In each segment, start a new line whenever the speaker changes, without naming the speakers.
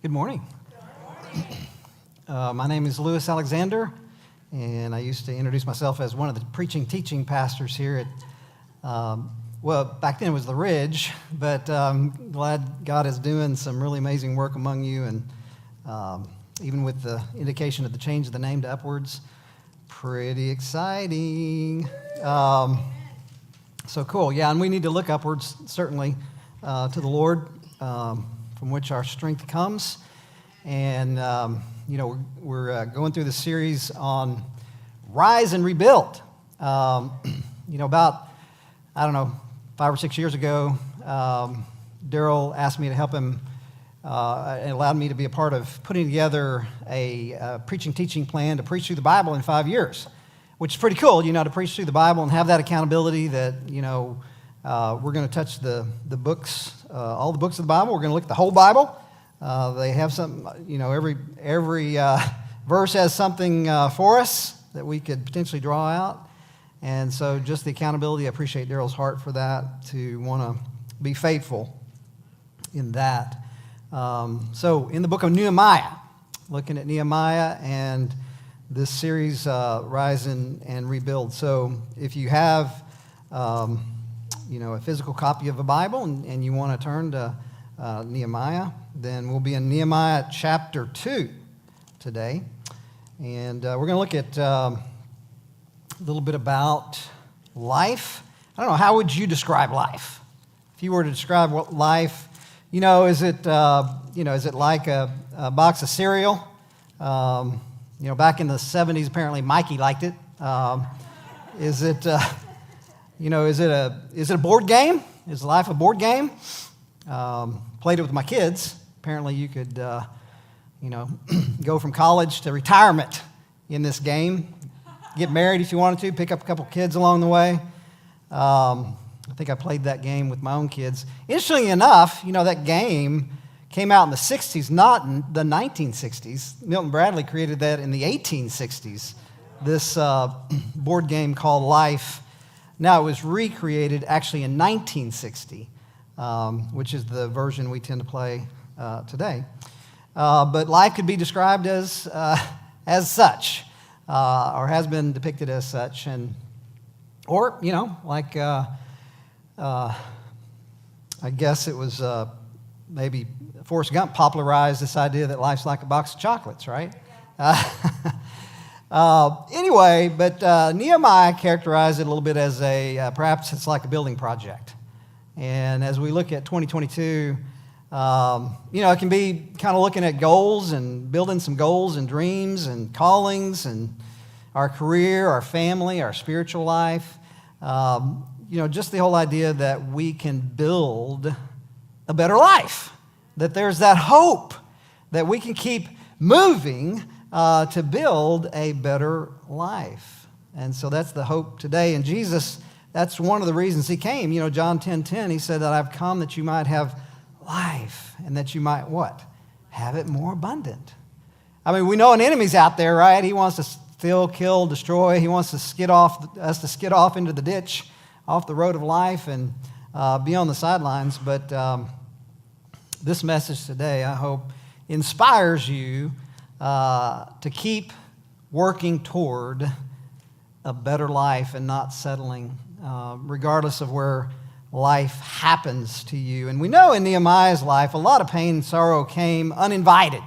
Good morning. My name is Louis Alexander, and I used to introduce myself as one of the teaching pastors here at, back then it was the Ridge, but I'm glad God is doing some really amazing work among you, and even with the indication of the change of the name to Upwards, pretty exciting. So cool, yeah, and we need to look upwards, certainly, to the Lord, from which our strength comes. And, we're going through the series on Rise and Rebuild. About, 5 or 6 years ago, Daryl asked me to help him and allowed me to be a part of putting together a teaching plan to preach through the Bible in 5 years, which is pretty cool, to preach through the Bible and have that accountability that, we're going to touch the books, all the books of the Bible. We're going to look at the whole Bible. They have some, every verse has something for us that we could potentially draw out. And so just the accountability, I appreciate Daryl's heart for that, to want to be faithful in that. So in the book of Nehemiah, looking at Nehemiah and this series, Rise and Rebuild. So if you have, a physical copy of a Bible and you want to turn to Nehemiah, then we'll be in Nehemiah chapter 2 today. And we're going to look at a little bit about life. I don't know, how would you describe life? If you were to describe what life, is it like a box of cereal? Back in the 70s, apparently Mikey liked it. Is it a board game? Is life a board game? Played it with my kids. Apparently you could, go from college to retirement in this game. Get married if you wanted to, pick up a couple kids along the way. I think I played that game with my own kids. Interestingly enough, that game came out in the 60s, not in the 1960s. Milton Bradley created that in the 1860s, this board game called Life. Now, it was recreated actually in 1960, which is the version we tend to play today. But life could be described as such, or has been depicted as such, or I guess it was maybe Forrest Gump popularized this idea that life's like a box of chocolates, right? Anyway, but Nehemiah characterized it a little bit as perhaps it's like a building project. And as we look at 2022, it can be kind of looking at goals and building some goals and dreams and callings and our career, our family, our spiritual life. Just the whole idea that we can build a better life, that there's that hope that we can keep moving to build a better life. And so that's the hope today. And Jesus, that's one of the reasons he came. John 10:10, he said that I've come that you might have life and that you might what? Have it more abundant. I mean, we know an enemy's out there, right? He wants to steal, kill, destroy. He wants to skid off into the ditch, off the road of life, and be on the sidelines. But this message today, I hope, inspires you to keep working toward a better life and not settling, regardless of where life happens to you. And we know in Nehemiah's life, a lot of pain and sorrow came uninvited.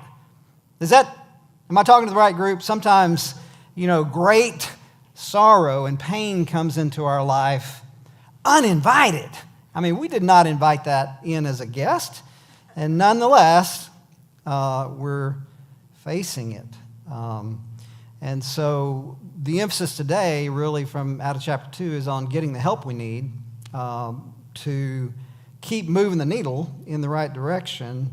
Am I talking to the right group? Sometimes, great sorrow and pain comes into our life uninvited. I mean, we did not invite that in as a guest, and nonetheless, we're facing it. And so the emphasis today, really from out of chapter 2, is on getting the help we need to keep moving the needle in the right direction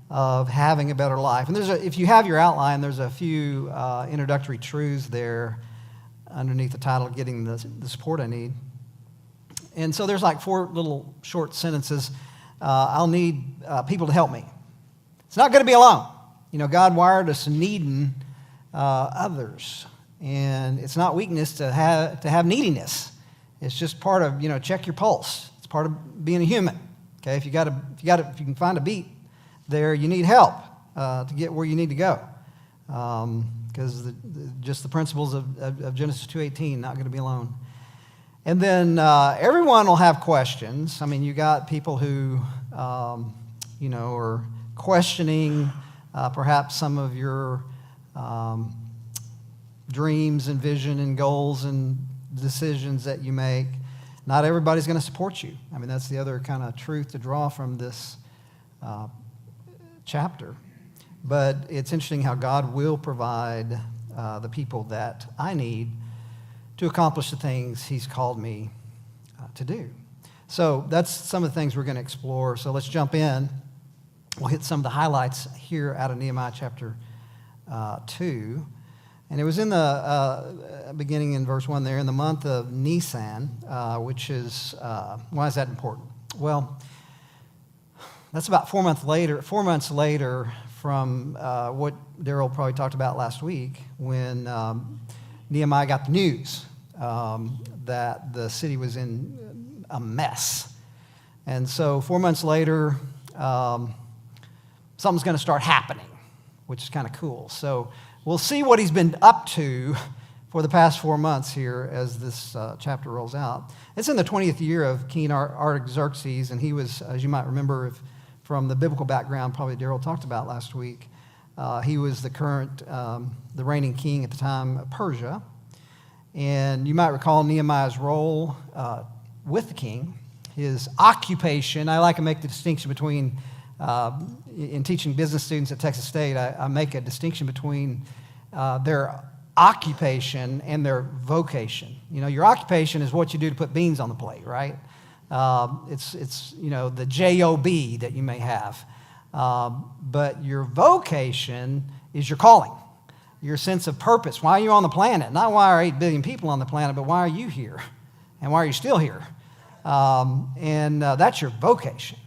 of having a better life. And if you have your outline, there's a few introductory truths there underneath the title, Getting the Support I Need. And so there's like 4 little short sentences. I'll need people to help me. It's not going to be alone. God wired us needing others. And it's not weakness to have neediness. It's just part of, check your pulse. It's part of being a human. Okay, if you can find a beat there, you need help. to get where you need to go. Because just the principles of Genesis 2:18, not going to be alone. And then everyone will have questions. I mean, you got people who, are questioning perhaps some of your dreams and vision and goals and decisions that you make. Not everybody's going to support you. I mean, that's the other kind of truth to draw from this chapter. But it's interesting how God will provide the people that I need to accomplish the things He's called me to do. So that's some of the things we're going to explore. So let's jump in. We'll hit some of the highlights here out of Nehemiah chapter 2. And it was in the beginning in verse 1 there, in the month of Nisan, which is, why is that important? Well, that's about 4 months later from what Daryl probably talked about last week when Nehemiah got the news that the city was in a mess. And so 4 months later, something's going to start happening, which is kind of cool. So we'll see what he's been up to for the past 4 months here as this chapter rolls out. It's in the 20th year of King Artaxerxes, and he was, as you might remember from the biblical background, probably Daryl talked about last week, he was the reigning king at the time of Persia. And you might recall Nehemiah's role with the king, his occupation. I like to make the distinction between, in teaching business students at Texas State, I make a distinction between their occupation and their vocation. You know, your occupation is what you do to put beans on the plate, right? It's the job that you may have. But your vocation is your calling, your sense of purpose. Why are you on the planet? Not why are 8 billion people on the planet, but why are you here? And why are you still here? That's your vocation.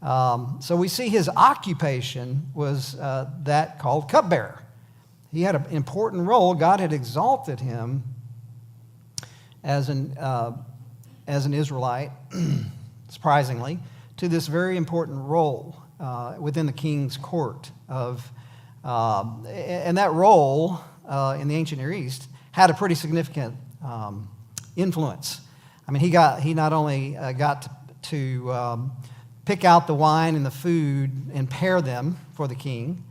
So we see his occupation was that called cupbearer. He had an important role. God had exalted him as an Israelite, surprisingly, to this very important role within the king's court and that role in the ancient Near East had a pretty significant influence. I mean, he not only got to pick out the wine and the food and pair them for the king,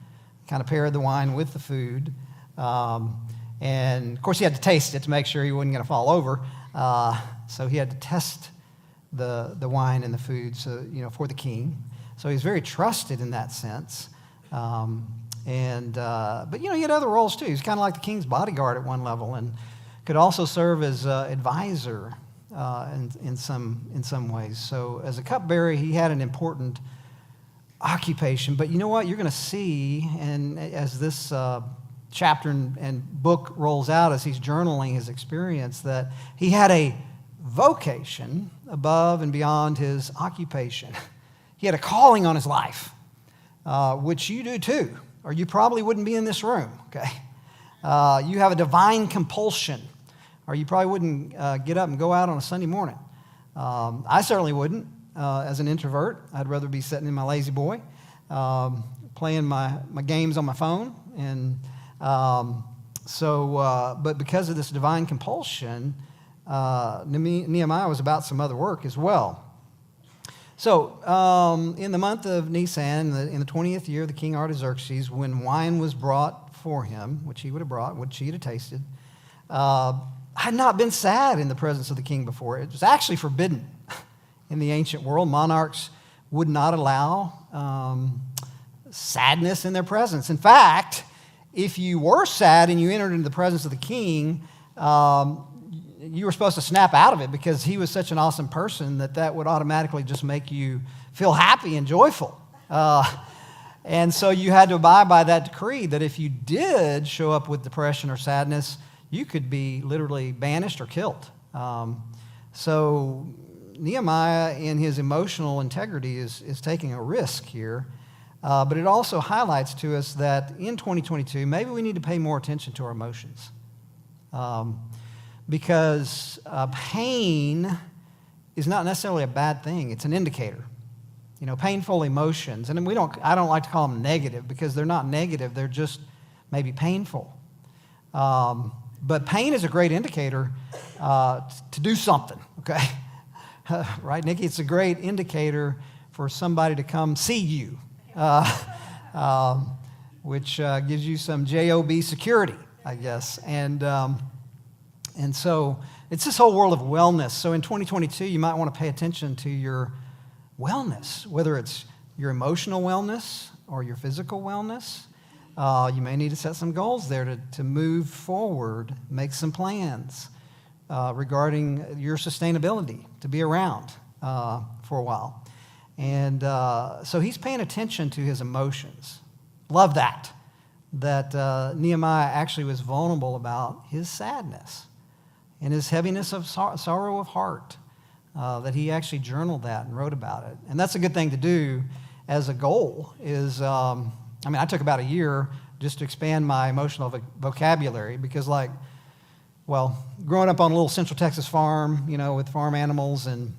kind of paired the wine with the food, and of course he had to taste it to make sure he wasn't going to fall over. So he had to test the wine and the food, for the king. So he's very trusted in that sense. But he had other roles too. He's kind of like the king's bodyguard at one level, and could also serve as advisor in some ways. So as a cupbearer, he had an important occupation. But you know what? You're going to see, and as this chapter and book rolls out, as he's journaling his experience, that he had a vocation above and beyond his occupation. He had a calling on his life, which you do too, or you probably wouldn't be in this room, okay? You have a divine compulsion, or you probably wouldn't get up and go out on a Sunday morning. I certainly wouldn't. As an introvert, I'd rather be sitting in my lazy boy, playing my games on my phone. But because of this divine compulsion, Nehemiah was about some other work as well. So in the month of Nisan, in the 20th year of the king Artaxerxes, when wine was brought for him, which he would have brought, which he had tasted, had not been sad in the presence of the king before. It was actually forbidden in the ancient world. Monarchs would not allow sadness in their presence. In fact, if you were sad and you entered into the presence of the king, you were supposed to snap out of it because he was such an awesome person that would automatically just make you feel happy and joyful. And so you had to abide by that decree that if you did show up with depression or sadness, you could be literally banished or killed. So Nehemiah, in his emotional integrity, is taking a risk here. But it also highlights to us that in 2022, maybe we need to pay more attention to our emotions. Because pain is not necessarily a bad thing. It's an indicator. painful emotions. And I don't like to call them negative because they're not negative. They're just maybe painful. But pain is a great indicator to do something, okay? Right, Nikki? It's a great indicator for somebody to come see you, which gives you some JOB security, I guess. And so it's this whole world of wellness. So in 2022, you might want to pay attention to your wellness, whether it's your emotional wellness or your physical wellness. You may need to set some goals there to move forward, make some plans regarding your sustainability, to be around for a while. And so he's paying attention to his emotions. Love that Nehemiah actually was vulnerable about his sadness and his heaviness of sorrow of heart, that he actually journaled that and wrote about it. And that's a good thing to do as a goal is, I took about a year just to expand my emotional vocabulary because growing up on a little Central Texas farm, with farm animals, and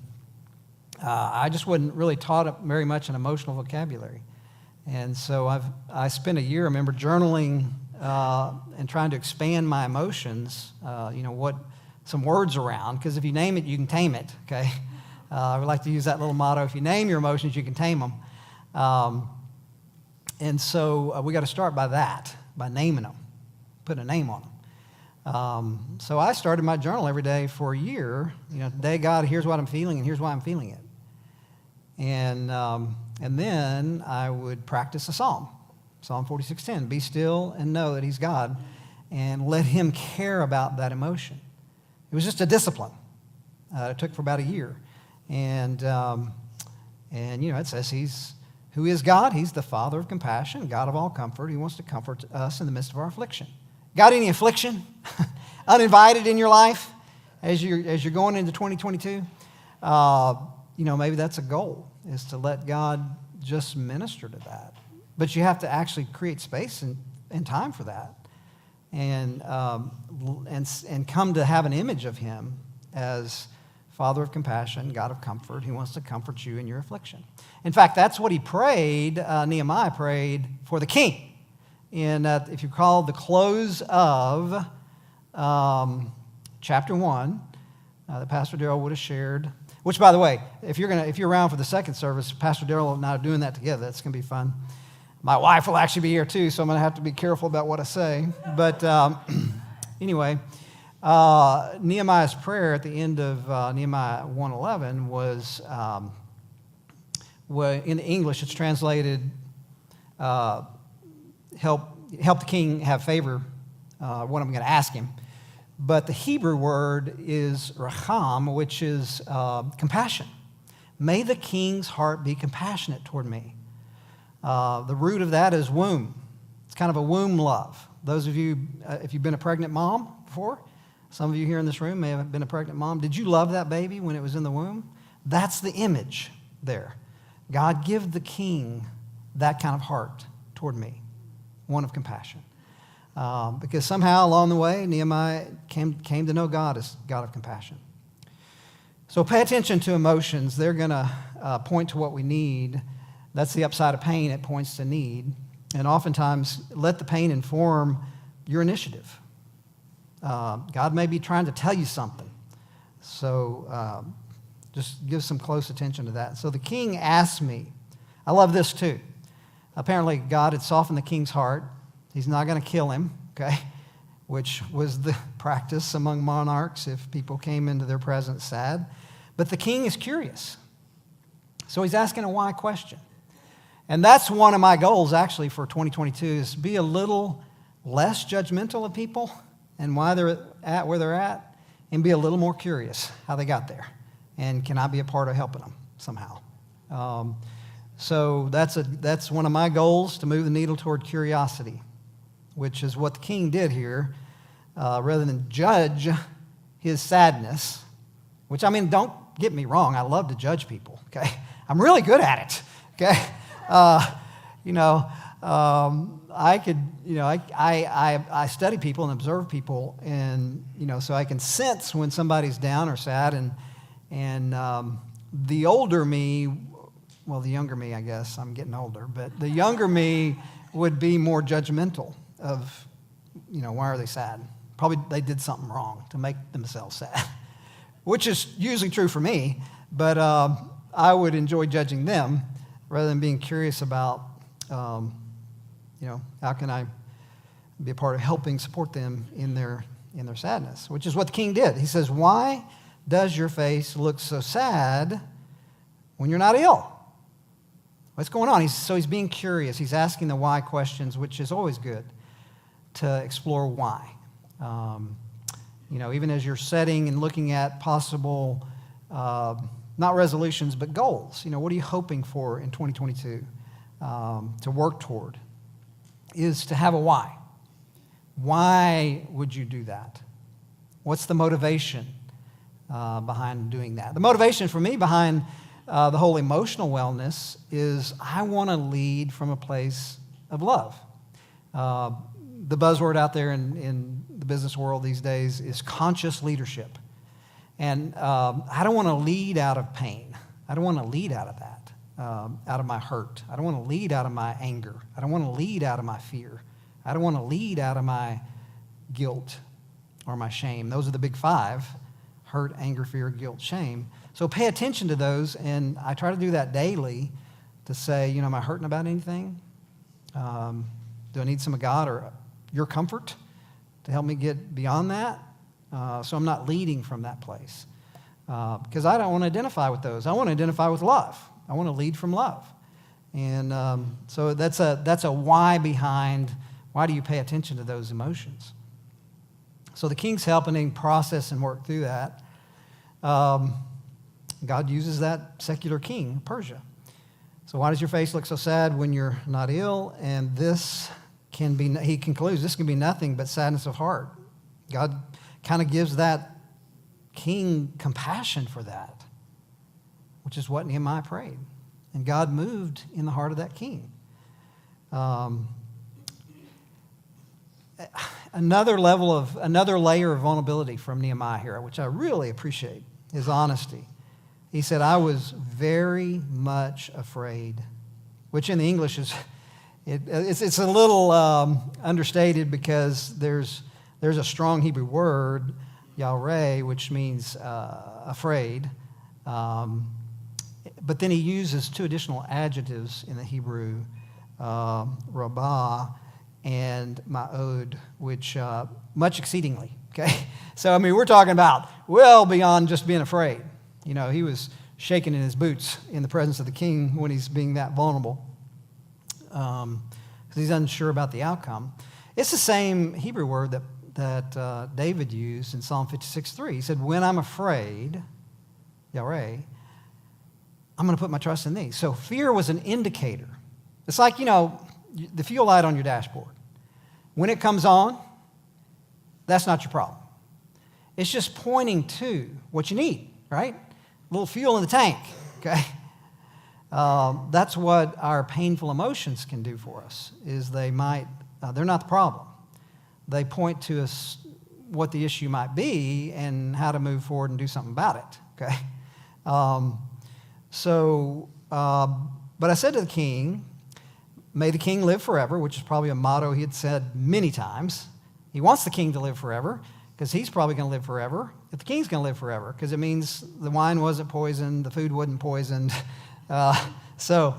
I just wasn't really taught very much an emotional vocabulary. And so I spent a year, I remember, journaling and trying to expand my emotions, some words around, because if you name it, you can tame it, okay? I would like to use that little motto, if you name your emotions, you can tame them. And so we got to start by naming them, putting a name on them. So I started my journal every day for a year. Today, God, here's what I'm feeling, and here's why I'm feeling it. And then I would practice a psalm, Psalm 46:10. Be still and know that He's God, and let Him care about that emotion. It was just a discipline. It took for about a year, and it says who is God? He's the Father of compassion, God of all comfort. He wants to comfort us in the midst of our affliction. Got any affliction uninvited in your life as you're going into 2022? Maybe that's a goal, is to let God just minister to that. But you have to actually create space and time for that, and come to have an image of Him as Father of compassion, God of comfort. He wants to comfort you in your affliction. In fact, that's what he prayed, Nehemiah prayed for the king. If you recall, the close of chapter 1, that Pastor Darrell would have shared, which, by the way, if you're around for the second service, Pastor Darrell and I are doing that together. That's going to be fun. My wife will actually be here too, so I'm going to have to be careful about what I say. But anyway, Nehemiah's prayer at the end of Nehemiah 1:11 was, in English, it's translated, help the king have favor, what I'm going to ask him. But the Hebrew word is racham, which is compassion. May the king's heart be compassionate toward me. The root of that is womb. It's kind of a womb love. Those of you, if you've been a pregnant mom before, some of you here in this room may have been a pregnant mom. Did you love that baby when it was in the womb? That's the image there. God, give the king that kind of heart toward me, one of compassion. Because somehow along the way, Nehemiah came to know God as God of compassion. So pay attention to emotions. They're going to point to what we need. That's the upside of pain. It points to need. And oftentimes, let the pain inform your initiative. God may be trying to tell you something. So just give some close attention to that. So the king asked me. I love this too. Apparently, God had softened the king's heart. He's not going to kill him, okay? Which was the practice among monarchs if people came into their presence sad. But the king is curious. So he's asking a why question. And that's one of my goals actually for 2022 is be a little less judgmental of people and why they're at where they're at, and be a little more curious how they got there. And can I be a part of helping them somehow? So that's one of my goals, to move the needle toward curiosity, which is what the king did here. Rather than judge his sadness, which, don't get me wrong, I love to judge people, okay? I'm really good at it, okay? I study people and observe people, and, so I can sense when somebody's down or sad, and the older me well, the younger me, I guess, I'm getting older, but the younger me would be more judgmental of, why are they sad? Probably they did something wrong to make themselves sad, which is usually true for me, but I would enjoy judging them rather than being curious about, how can I be a part of helping support them in their sadness, which is what the king did. He says, why does your face look so sad when you're not ill? What's going on? He's being curious. He's asking the why questions, which is always good to explore why. Even as you're setting and looking at possible, not resolutions, but goals. What are you hoping for in 2022 to work toward? Is to have a why. Why would you do that? What's the motivation behind doing that? The motivation for me behind the whole emotional wellness is I want to lead from a place of love. The buzzword out there in the business world these days is conscious leadership. And I don't want to lead out of pain. I don't want to lead out of that, out of my hurt. I don't want to lead out of my anger. I don't want to lead out of my fear. I don't want to lead out of my guilt or my shame. Those are the big five: hurt, anger, fear, guilt, shame. So pay attention to those, and I try to do that daily to say, am I hurting about anything? Do I need some of God or your comfort to help me get beyond that? So I'm not leading from that place. Because I don't want to identify with those. I want to identify with love. I want to lead from love. And so that's a why behind why do you pay attention to those emotions. So the king's helping him process and work through that. God uses that secular king, Persia. So why does your face look so sad when you're not ill? And he concludes, this can be nothing but sadness of heart. God kind of gives that king compassion for that, which is what Nehemiah prayed. And God moved in the heart of that king. Another layer of vulnerability from Nehemiah here, which I really appreciate, is honesty. He said, I was very much afraid, which in the English it's a little understated because there's a strong Hebrew word, yareh, which means afraid. But then he uses two additional adjectives in the Hebrew, rabah and ma'od, which much exceedingly. Okay, so we're talking about well beyond just being afraid. He was shaking in his boots in the presence of the king when he's being that vulnerable, because he's unsure about the outcome. It's the same Hebrew word that David used in Psalm 56:3. He said, when I'm afraid, yareh, I'm going to put my trust in thee. So fear was an indicator. It's like, the fuel light on your dashboard. When it comes on, that's not your problem. It's just pointing to what you need, right? A little fuel in the tank, okay? That's what our painful emotions can do for us, is they're not the problem. They point to us what the issue might be and how to move forward and do something about it, okay? But I said to the king, may the king live forever, which is probably a motto he had said many times. He wants the king to live forever because he's probably going to live forever if the king's going to live forever, because it means the wine wasn't poisoned, the food wasn't poisoned. So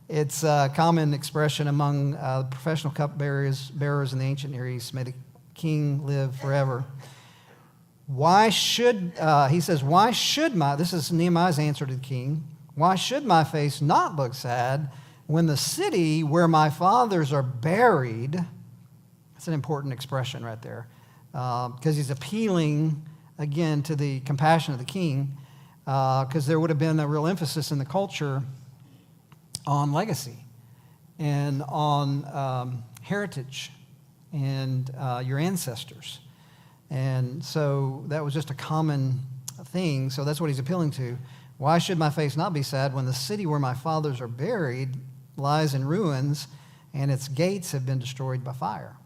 it's a common expression among professional cupbearers in the ancient Near East. May the king live forever. This is Nehemiah's answer to the king, why should my face not look sad when the city where my fathers are buried, that's an important expression right there, because he's appealing, again, to the compassion of the king, because there would have been a real emphasis in the culture on legacy and on heritage and your ancestors. And so that was just a common thing, so that's what he's appealing to. Why should my face not be sad when the city where my fathers are buried lies in ruins and its gates have been destroyed by fire?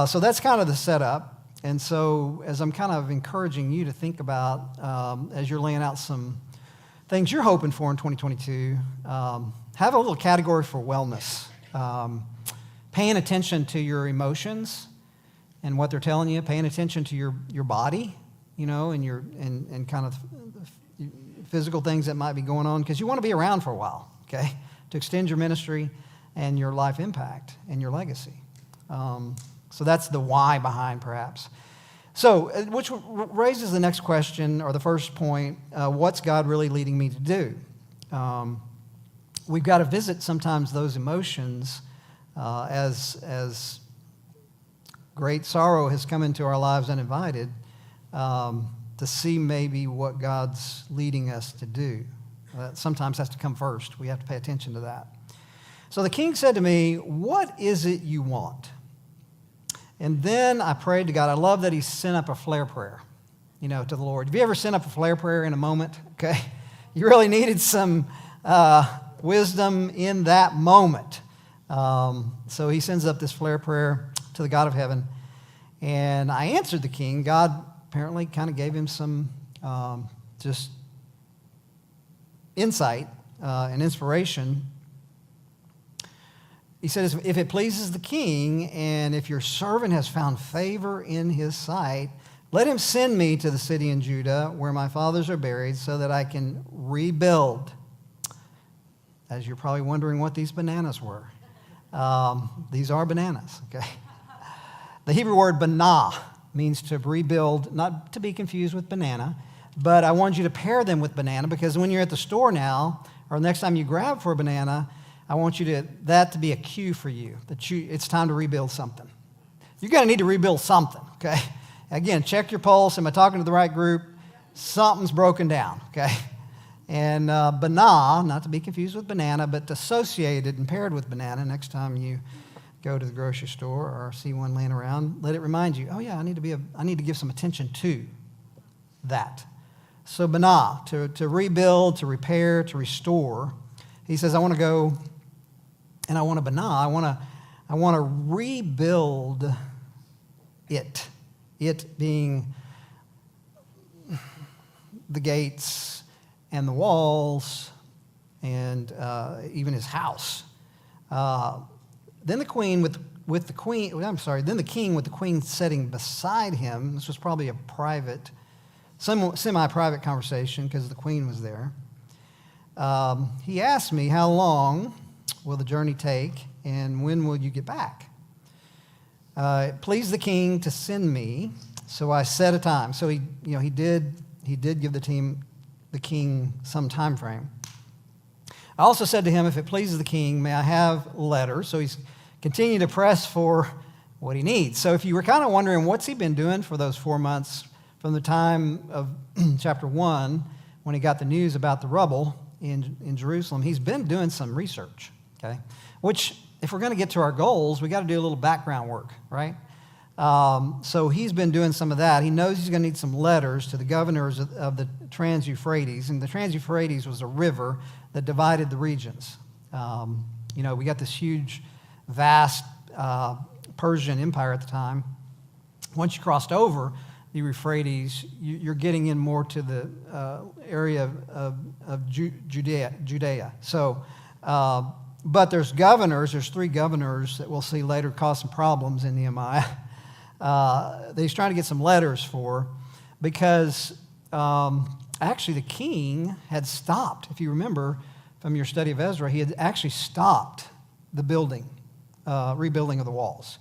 So that's kind of the setup. And so as I'm kind of encouraging you to think about, as you're laying out some things you're hoping for in 2022, have a little category for wellness. Paying attention to your emotions and what they're telling you, paying attention to your body, and kind of physical things that might be going on, because you want to be around for a while, okay, to extend your ministry and your life impact and your legacy. So that's the why behind, perhaps. So, which raises the next question, or the first point, what's God really leading me to do? We've got to visit sometimes those emotions as great sorrow has come into our lives uninvited, to see maybe what God's leading us to do. That sometimes has to come first. We have to pay attention to that. So the king said to me, "What is it you want?" And then I prayed to God. I love that he sent up a flare prayer, to the Lord. Have you ever sent up a flare prayer in a moment? Okay. You really needed some wisdom in that moment. So he sends up this flare prayer to the God of heaven. And I answered the king. God apparently kind of gave him some just insight and inspiration. He says, "If it pleases the king, and if your servant has found favor in his sight, let him send me to the city in Judah where my fathers are buried, so that I can rebuild." As you're probably wondering what these bananas were. These are bananas, okay? The Hebrew word banah means to rebuild, not to be confused with banana, but I want you to pair them with banana, because when you're at the store now, or next time you grab for a banana, I want that to be a cue for you, that it's time to rebuild something. You're going to need to rebuild something, okay? Again, check your pulse. Am I talking to the right group? Something's broken down, okay? And banah, not to be confused with banana, but associated and paired with banana next time you go to the grocery store or see one laying around, let it remind you, oh yeah, I need to give some attention to that. So banah, to rebuild, to repair, to restore. He says, I want to go and I want to banah. I want to rebuild it. It being the gates and the walls and even his house. Then the king with the queen sitting beside him. This was probably a private, semi-private conversation because the queen was there. He asked me, "How long will the journey take, and when will you get back?" It pleased the king to send me, so I set a time. So he did give the king some time frame. I also said to him, "If it pleases the king, may I have letters?" So he's continuing to press for what he needs. So if you were kind of wondering what's he been doing for those 4 months from the time of chapter 1, when he got the news about the rubble in Jerusalem, he's been doing some research, okay? Which, if we're going to get to our goals, we got to do a little background work, right? So he's been doing some of that. He knows he's going to need some letters to the governors of the Trans-Euphrates, and the Trans-Euphrates was a river that divided the regions. We got this huge, vast Persian empire at the time. Once you crossed over the Euphrates, you're getting in more to the area of Judea. So, but there's 3 governors that we'll see later cause some problems in Nehemiah. That he's trying to get some letters for, because actually the king had stopped. If you remember from your study of Ezra, he had actually stopped the rebuilding of the walls.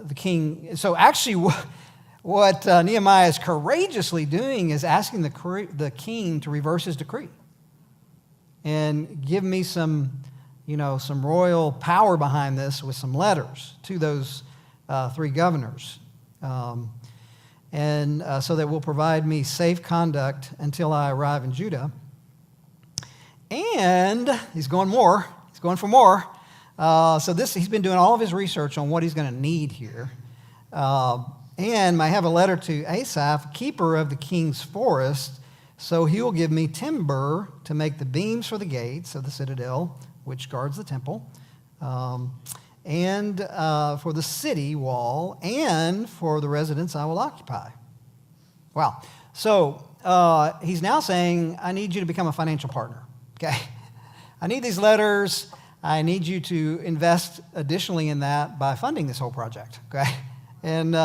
The king. So actually, what Nehemiah is courageously doing is asking the king to reverse his decree and give me some royal power behind this with some letters to those 3 governors, so that will provide me safe conduct until I arrive in Judah. And he's going for more. So he's been doing all of his research on what he's going to need here. And I have a letter to Asaph, keeper of the king's forest, so he will give me timber to make the beams for the gates of the citadel, which guards the temple, and for the city wall, and for the residence I will occupy. Wow. So he's now saying, I need you to become a financial partner, okay? I need these letters. I need you to invest additionally in that by funding this whole project, okay? And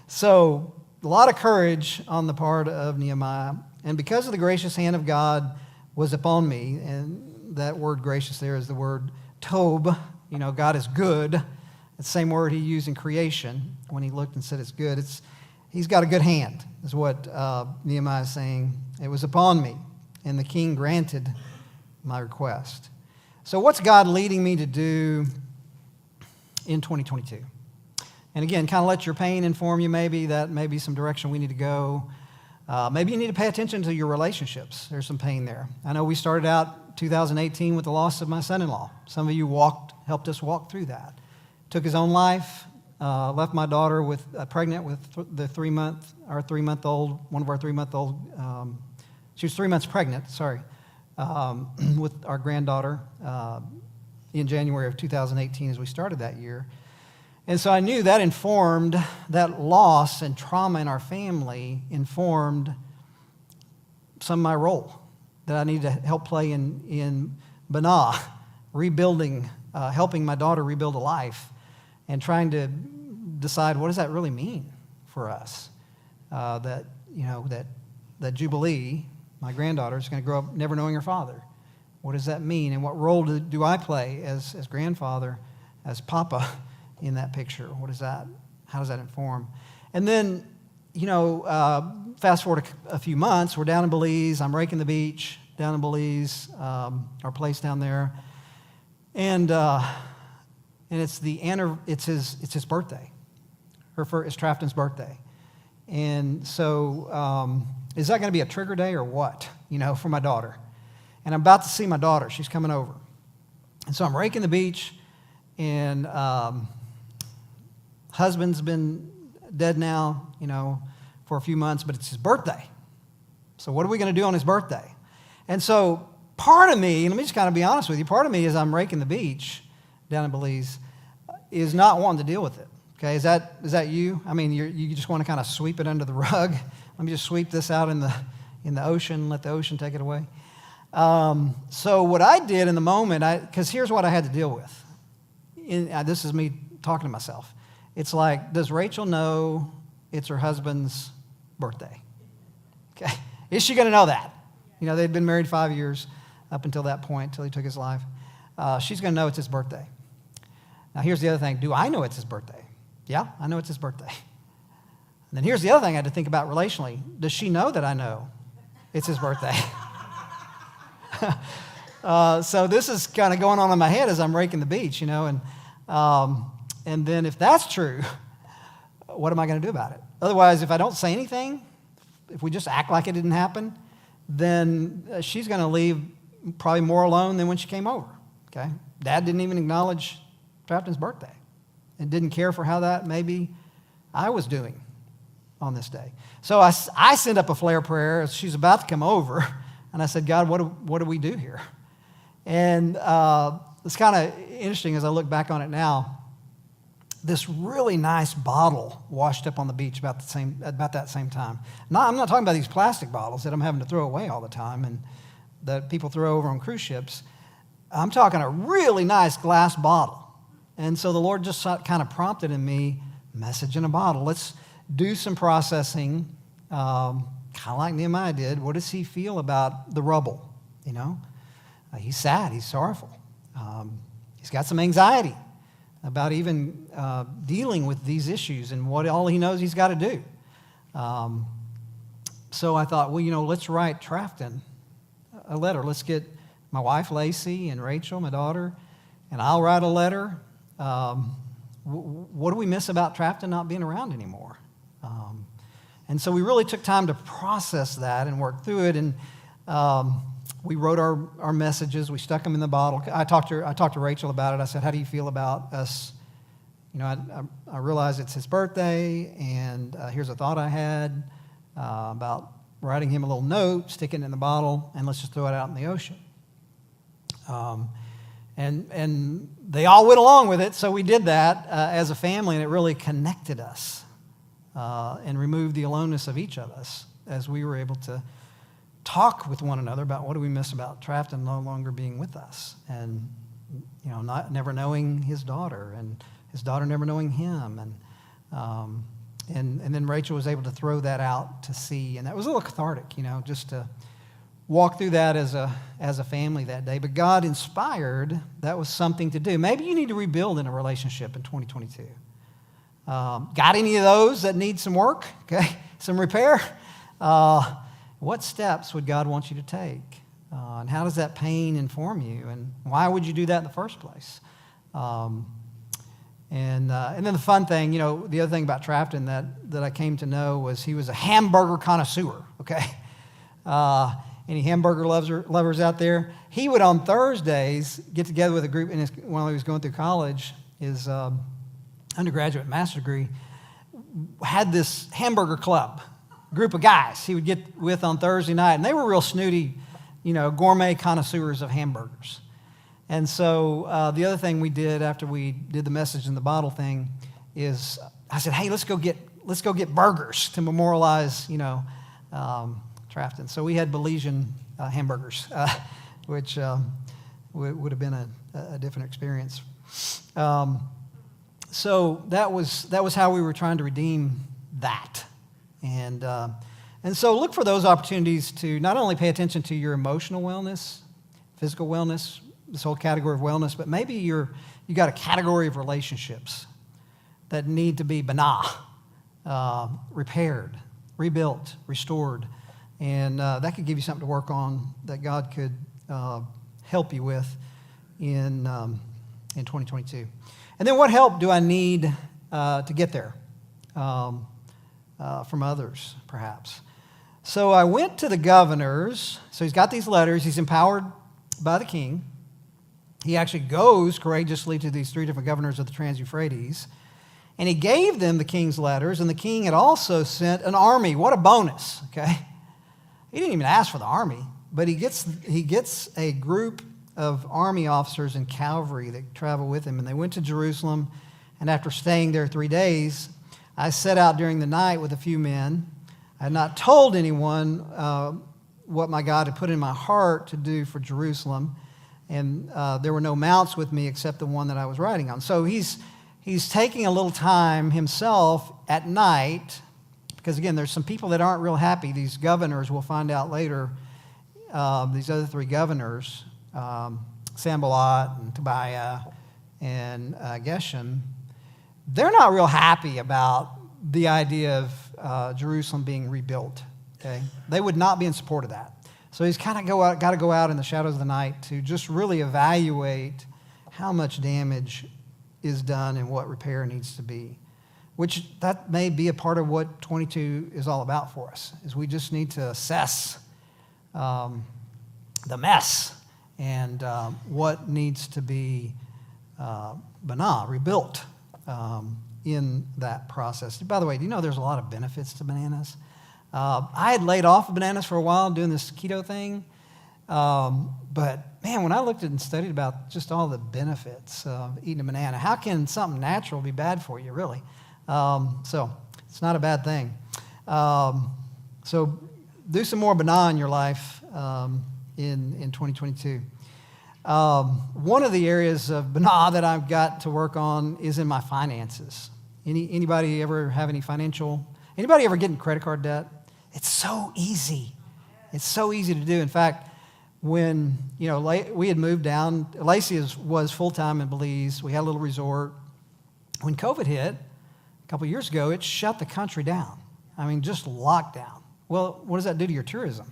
so a lot of courage on the part of Nehemiah. And because of the gracious hand of God was upon me, and that word gracious there is the word tob. You know, God is good. It's the same word he used in creation when he looked and said it's good. He's got a good hand, is what Nehemiah is saying. It was upon me, and the king granted my request. So what's God leading me to do in 2022? And again, kind of let your pain inform you maybe. That may be some direction we need to go. Maybe you need to pay attention to your relationships. There's some pain there. I know we started out 2018 with the loss of my son-in-law. Some of you helped us walk through that. Took his own life, left my daughter pregnant with the 3-month-old, one of our 3-month-old. She was 3 months pregnant, with our granddaughter in January of 2018 as we started that year. And so I knew that informed, that loss and trauma in our family informed some of my role that I needed to help play in Banah, rebuilding, helping my daughter rebuild a life and trying to decide what does that really mean for us. That Jubilee, my granddaughter, is going to grow up never knowing her father. What does that mean? And what role do I play as grandfather, as papa, in that picture? How does that inform? And then, fast forward a few months, we're down in Belize. I'm raking the beach down in Belize, our place down there. And it's his birthday. It's Trafton's birthday. And so is that going to be a trigger day or what, for my daughter? And I'm about to see my daughter. She's coming over. And so I'm raking the beach, and husband's been dead now, for a few months, but it's his birthday. So what are we going to do on his birthday? And so part of me, let me just kind of be honest with you, part of me as I'm raking the beach down in Belize is not wanting to deal with it. Okay, is that you? I mean, you just want to kind of sweep it under the rug. Let me just sweep this out in the ocean, let the ocean take it away. So what I did in the moment, because here's what I had to deal with. This is me talking to myself. It's like, does Rachel know it's her husband's birthday? Okay, is she going to know that? They'd been married 5 years up until that point, until he took his life. She's going to know it's his birthday. Now, here's the other thing. Do I know it's his birthday? Yeah, I know it's his birthday. And then here's the other thing I had to think about relationally. Does she know that I know it's his birthday? So this is kind of going on in my head as I'm raking the beach, and then if that's true, what am I going to do about it? Otherwise, if I don't say anything, if we just act like it didn't happen, then she's going to leave probably more alone than when she came over, okay? Dad didn't even acknowledge Trafton's birthday and didn't care for how that maybe I was doing on this day. So I sent up a flare prayer as she's about to come over, and I said, God, what do we do here? And it's kind of interesting as I look back on it now. This really nice bottle washed up on the beach about that same time. I'm not talking about these plastic bottles that I'm having to throw away all the time and that people throw over on cruise ships. I'm talking a really nice glass bottle. And so the Lord just kind of prompted in me, message in a bottle. Let's do some processing, kind of like Nehemiah did. What does he feel about the rubble? He's sad. He's sorrowful. He's got some anxiety about even dealing with these issues and what all he knows he's got to do. So I thought, let's write Trafton a letter. Let's get my wife, Lacey, and Rachel, my daughter, and I'll write a letter. What do we miss about Trafton not being around anymore? And so we really took time to process that and work through it. And we wrote our messages. We stuck them in the bottle. I talked to Rachel about it. I said, how do you feel about us? I realized it's his birthday, and here's a thought I had about writing him a little note, sticking it in the bottle, and let's just throw it out in the ocean. And they all went along with it, so we did that as a family, and it really connected us and removed the aloneness of each of us as we were able to talk with one another about what do we miss about Trafton no longer being with us, and never knowing his daughter, and his daughter never knowing him, and then Rachel was able to throw that out to sea, and that was a little cathartic, just to walk through that as a family that day. But God inspired, that was something to do. Maybe you need to rebuild in a relationship in 2022. Got any of those that need some work? Okay, some repair? What steps would God want you to take? And how does that pain inform you? And why would you do that in the first place? And then the fun thing, the other thing about Trafton that I came to know was he was a hamburger connoisseur, okay? Any hamburger lovers out there? He would on Thursdays get together with a group, while he was going through college, his undergraduate master's degree, had this hamburger club, group of guys he would get with on Thursday night, and they were real snooty, gourmet connoisseurs of hamburgers. And so the other thing we did after we did the message in the bottle thing is I said, hey, let's go get burgers to memorialize, Trafton. So we had Belizean hamburgers, which would have been a different experience. So that was how we were trying to redeem that. And so look for those opportunities to not only pay attention to your emotional wellness, physical wellness, this whole category of wellness, but maybe you got a category of relationships that need to be repaired, rebuilt, restored. And that could give you something to work on that God could help you with in 2022. And then what help do I need to get there from others, perhaps? So I went to the governors. So he's got these letters. He's empowered by the king. He actually goes courageously to these 3 different governors of the Trans-Euphrates. And he gave them the king's letters, and the king had also sent an army. What a bonus, okay? He didn't even ask for the army, but he gets a group of army officers and cavalry that travel with him, and they went to Jerusalem. And after staying there 3 days, I set out during the night with a few men. I had not told anyone what my God had put in my heart to do for Jerusalem, and there were no mounts with me except the one that I was riding on. So he's taking a little time himself at night, because again, there's some people that aren't real happy. These governors, we'll find out later, these other 3 governors, Sanballat and Tobiah and Geshem, they're not real happy about the idea of Jerusalem being rebuilt. Okay, they would not be in support of that. So he's kind of got to go out in the shadows of the night to just really evaluate how much damage is done and what repair needs to be. Which that may be a part of what 22 is all about for us, is we just need to assess the mess and what needs to be rebuilt in that process. By the way, do you know there's a lot of benefits to bananas? I had laid off of bananas for a while doing this keto thing, but man, when I looked at and studied about just all the benefits of eating a banana, how can something natural be bad for you, really? So it's not a bad thing. So do some more banana in your life in 2022. One of the areas of banana that I've got to work on is in my finances. Anybody ever have anybody ever get in credit card debt? It's so easy. It's so easy to do. In fact, when we had moved down, Lacey was full-time in Belize. We had a little resort. When COVID hit a couple of years ago, it shut the country down. I mean, just lockdown. Well, what does that do to your tourism?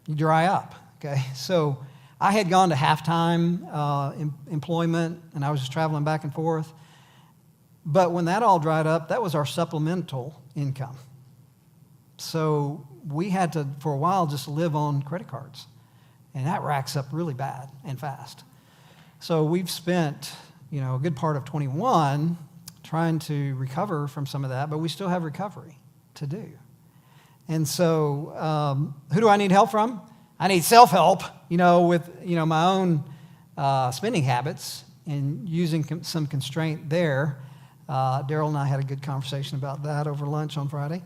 You dry up, okay? So I had gone to half-time employment, and I was just traveling back and forth. But when that all dried up, that was our supplemental income. So we had to, for a while, just live on credit cards. And that racks up really bad and fast. So we've spent, a good part of 21 trying to recover from some of that, but we still have recovery to do. And so who do I need help from? I need self-help, with, my own spending habits and using some constraint there. Daryl and I had a good conversation about that over lunch on Friday.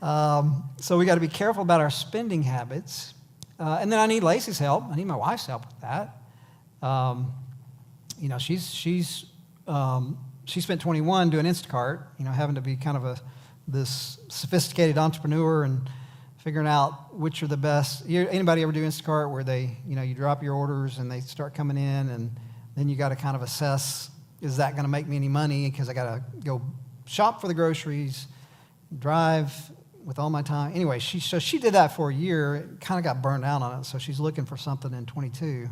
So we got to be careful about our spending habits. And then I need Lacey's help. I need my wife's help with that. She spent 21 doing Instacart, having to be kind of this sophisticated entrepreneur and figuring out which are the best. Anybody ever do Instacart where they, you drop your orders and they start coming in, and then you got to kind of assess, is that going to make me any money? Because I got to go shop for the groceries, drive with all my time. Anyway, she did that for a year, kind of got burned out on it, so she's looking for something in 22.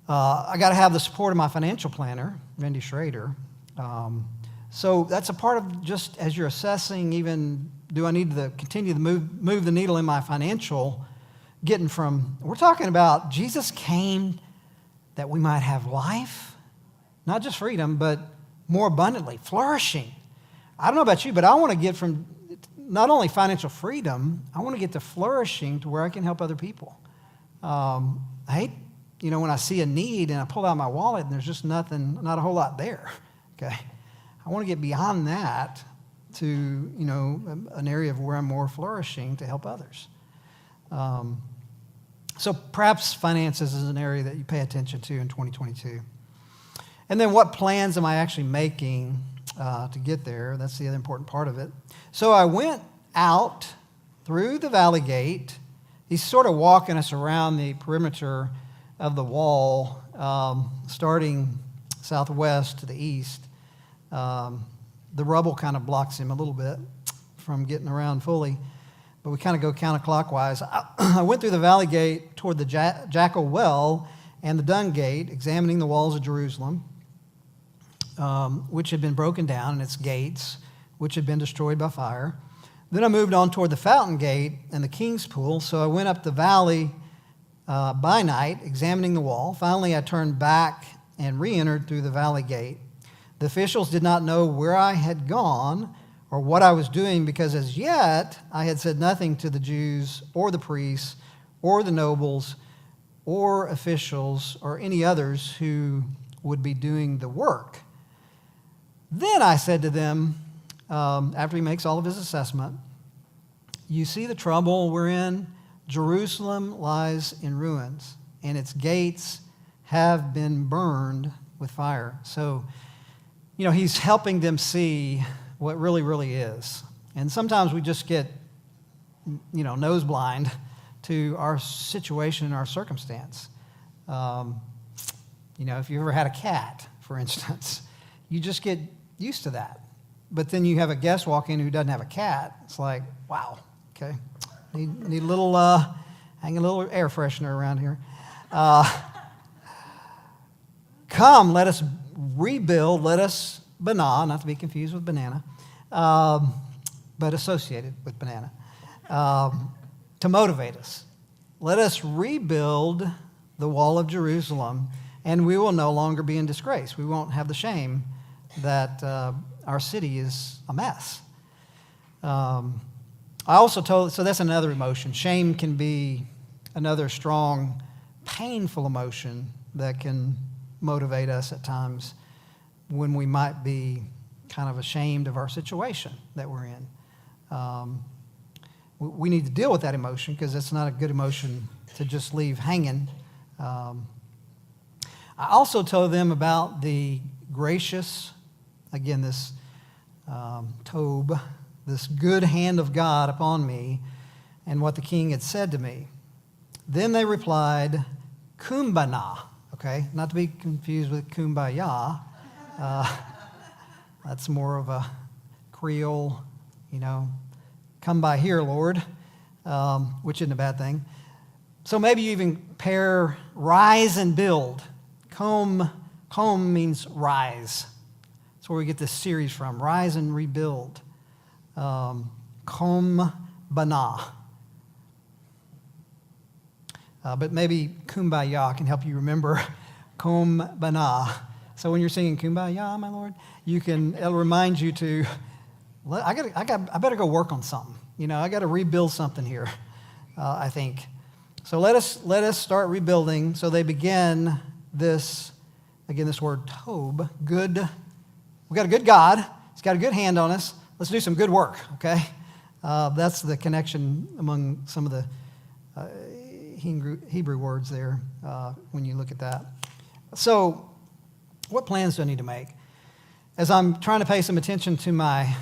I got to have the support of my financial planner, Randy Schrader. So that's a part of just as you're assessing, even do I need to continue to move the needle in my financial, we're talking about Jesus came that we might have life, not just freedom, but more abundantly, flourishing. I don't know about you, but I want to get from not only financial freedom, I want to get to flourishing to where I can help other people. I hate, when I see a need and I pull out my wallet and there's just not a whole lot there, okay? I want to get beyond that to, an area of where I'm more flourishing to help others. So perhaps finances is an area that you pay attention to in 2022. And then what plans am I actually making to get there? That's the other important part of it. So I went out through the valley gate. He's sort of walking us around the perimeter of the wall, starting southwest to the east. The rubble kind of blocks him a little bit from getting around fully, but we kind of go counterclockwise. I went through the valley gate toward the Jackal Well and the Dung Gate, examining the walls of Jerusalem, which had been broken down, and its gates, which had been destroyed by fire. Then I moved on toward the Fountain Gate and the King's Pool, so I went up the valley by night, examining the wall. Finally, I turned back and re-entered through the valley gate. The officials did not know where I had gone or what I was doing, because as yet I had said nothing to the Jews or the priests or the nobles or officials or any others who would be doing the work. Then I said to them, after he makes all of his assessment, you see the trouble we're in? Jerusalem lies in ruins, and its gates have been burned with fire. So, he's helping them see what really, really is. And sometimes we just get, nose blind to our situation and our circumstance. If you ever had a cat, for instance, you just get used to that. But then you have a guest walk in who doesn't have a cat. It's like, wow, okay. Need a little, hang a little air freshener around here. Come, let us rebuild, let us banana, not to be confused with banana, but associated with banana, to motivate us. Let us rebuild the wall of Jerusalem, and we will no longer be in disgrace. We won't have the shame that our city is a mess. I also told, so that's another emotion. Shame can be another strong, painful emotion that can motivate us at times when we might be kind of ashamed of our situation that we're in. We need to deal with that emotion because it's not a good emotion to just leave hanging. I also told them about the gracious, again, this Tob, this good hand of God upon me, and what the king had said to me. Then they replied, Kumbana, okay? Not to be confused with kumbaya. That's more of a Creole, come by here, Lord, which isn't a bad thing. So maybe you even pair rise and build. Kom means rise. That's where we get this series from, rise and rebuild. Kom bana. But maybe kumbaya can help you remember kom bana. So when you're singing kumbaya, my Lord, it'll remind you to, I better go work on something. I got to rebuild something here, I think. So let us start rebuilding. So they begin this word Tob, good. We got a good God. He's got a good hand on us. Let's do some good work, okay? That's the connection among some of the Hebrew words there when you look at that. So, what plans do I need to make? As I'm trying to pay some attention to my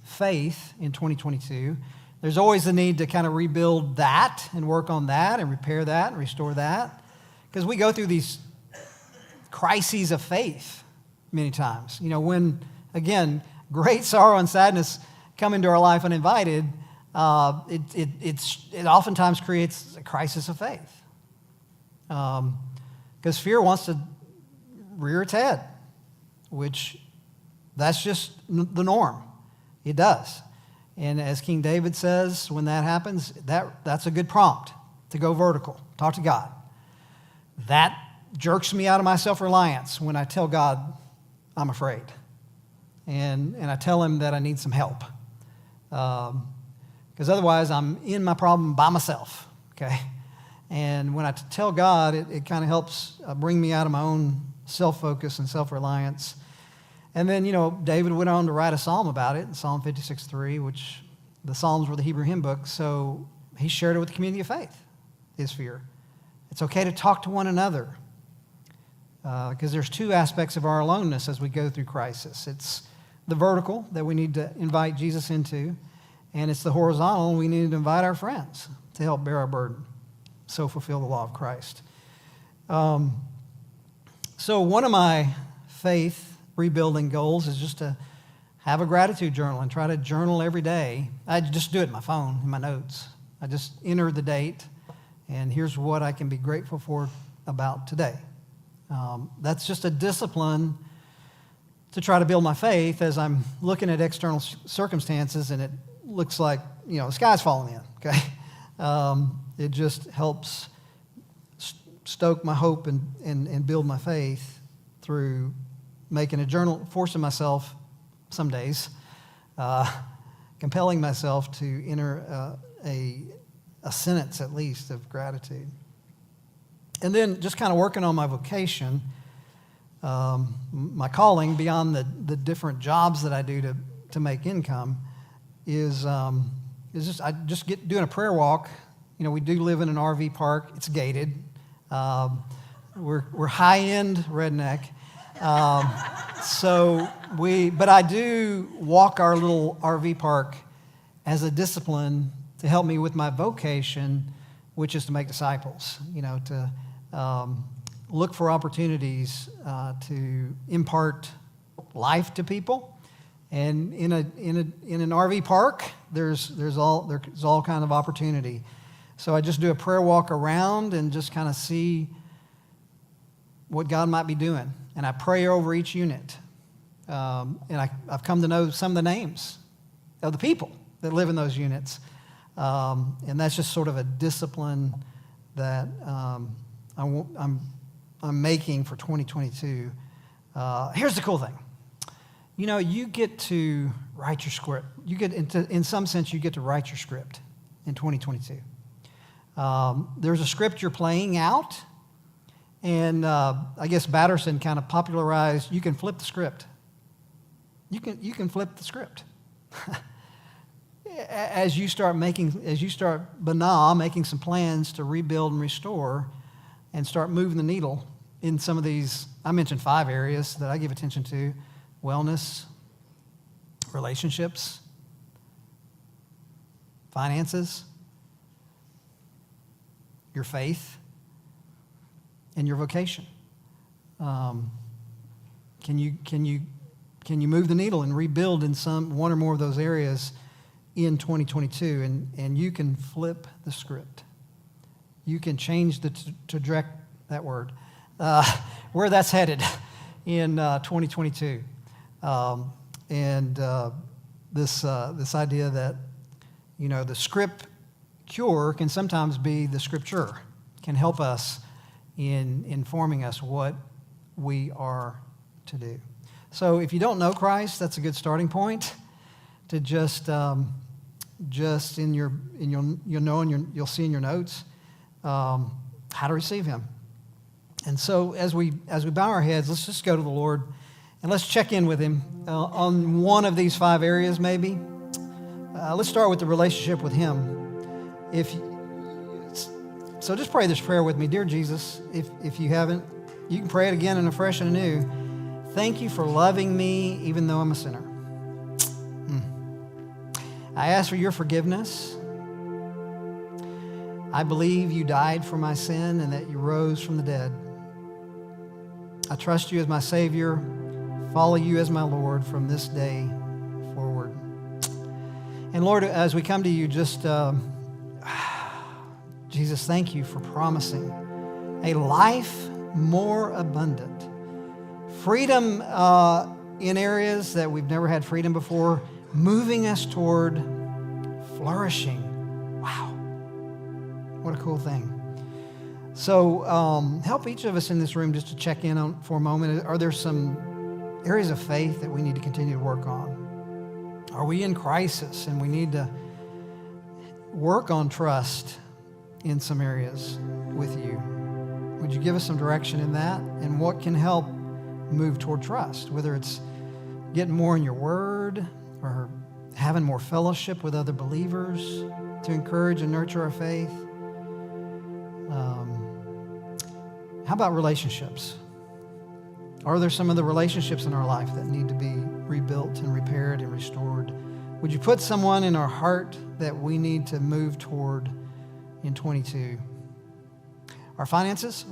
faith in 2022, there's always the need to kind of rebuild that and work on that and repair that and restore that. Because we go through these crises of faith many times. You know, when, again, great sorrow and sadness come into our life uninvited, it oftentimes creates a crisis of faith. Because fear wants to rear its head, which that's just the norm. It does. And as King David says, when that happens, that's a good prompt to go vertical, talk to God. That jerks me out of my self-reliance when I tell God I'm afraid. And I tell him that I need some help. Because otherwise I'm in my problem by myself, okay? And when I tell God, it kind of helps bring me out of my own self-focus and self-reliance. And then, you know, David went on to write a psalm about it, Psalm 56:3, which the Psalms were the Hebrew hymn book, so he shared it with the community of faith, his fear. It's okay to talk to one another because there's two aspects of our aloneness as we go through crisis. It's the vertical that we need to invite Jesus into, and it's the horizontal we need to invite our friends to help bear our burden, so fulfill the law of Christ. So one of my faith rebuilding goals is just to have a gratitude journal and try to journal every day. I just do it in my phone, in my notes. I just enter the date, and here's what I can be grateful for about today. That's just a discipline to try to build my faith as I'm looking at external circumstances and it looks like, you know, the sky's falling in, okay? It just helps stoke my hope and build my faith through making a journal, forcing myself some days, compelling myself to enter a sentence at least of gratitude. And then just kind of working on my vocation, my calling beyond the different jobs that I do to make income is just I just get doing a prayer walk. You know, we do live in an RV park. It's gated. We're high-end redneck. But I do walk our little RV park as a discipline to help me with my vocation, which is to make disciples, you know, to look for opportunities to impart life to people. And in an RV park, there's all kind of opportunity. So I just do a prayer walk around and just kind of see what God might be doing. And I pray over each unit. And I've come to know some of the names of the people that live in those units. And that's just sort of a discipline that I'm making for 2022. Here's the cool thing. You know, you get to write your script. In some sense, you get to write your script in 2022. There's a script you're playing out. And I guess Batterson kind of popularized, you can flip the script. You can flip the script. As you start making some plans to rebuild and restore and start moving the needle in some of these, I mentioned 5 areas that I give attention to: wellness, relationships, finances, your faith, and your vocation. Can you move the needle and rebuild in one or more of those areas in 2022? And you can flip the script. You can change the trajectory, that word, where that's headed in 2022. This idea that, you know, the script cure can sometimes be the scripture, can help us in informing us what we are to do. So if you don't know Christ, that's a good starting point to just you'll know and you'll see in your notes how to receive Him. And so as we bow our heads, let's just go to the Lord and let's check in with Him on one of these 5 areas maybe. let's start with the relationship with Him. So just pray this prayer with me. Dear Jesus, if you haven't, you can pray it again and afresh and anew. Thank you for loving me even though I'm a sinner. I ask for your forgiveness. I believe you died for my sin and that you rose from the dead. I trust you as my Savior, follow you as my Lord from this day forward. And Lord, as we come to you, just, Jesus, thank you for promising a life more abundant. Freedom in areas that we've never had freedom before, moving us toward flourishing. Wow. What a cool thing. So help each of us in this room just to check in on for a moment. Are there some areas of faith that we need to continue to work on? Are we in crisis and we need to work on trust in some areas with you? Would you give us some direction in that? And what can help move toward trust? Whether it's getting more in your word or having more fellowship with other believers to encourage and nurture our faith. How about relationships? Are there some of the relationships in our life that need to be rebuilt and repaired and restored? Would you put someone in our heart that we need to move toward in 22? Our finances,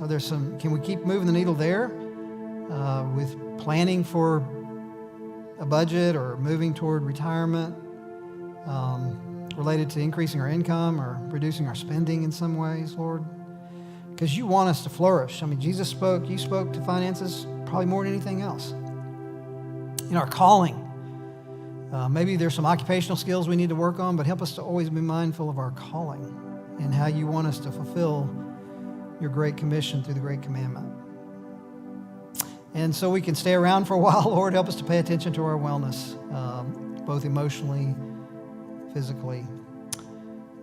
can we keep moving the needle there with planning for a budget or moving toward retirement related to increasing our income or reducing our spending in some ways, Lord? Because you want us to flourish. I mean, you spoke to finances probably more than anything else. In our calling, maybe there's some occupational skills we need to work on, but help us to always be mindful of our calling and how you want us to fulfill your great commission through the great commandment. And so we can stay around for a while, Lord. Help us to pay attention to our wellness, both emotionally, physically.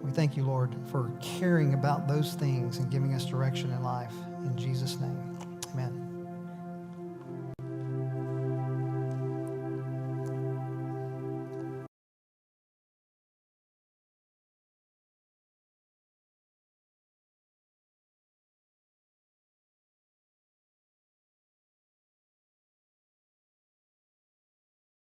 We thank you, Lord, for caring about those things and giving us direction in life. In Jesus' name, amen.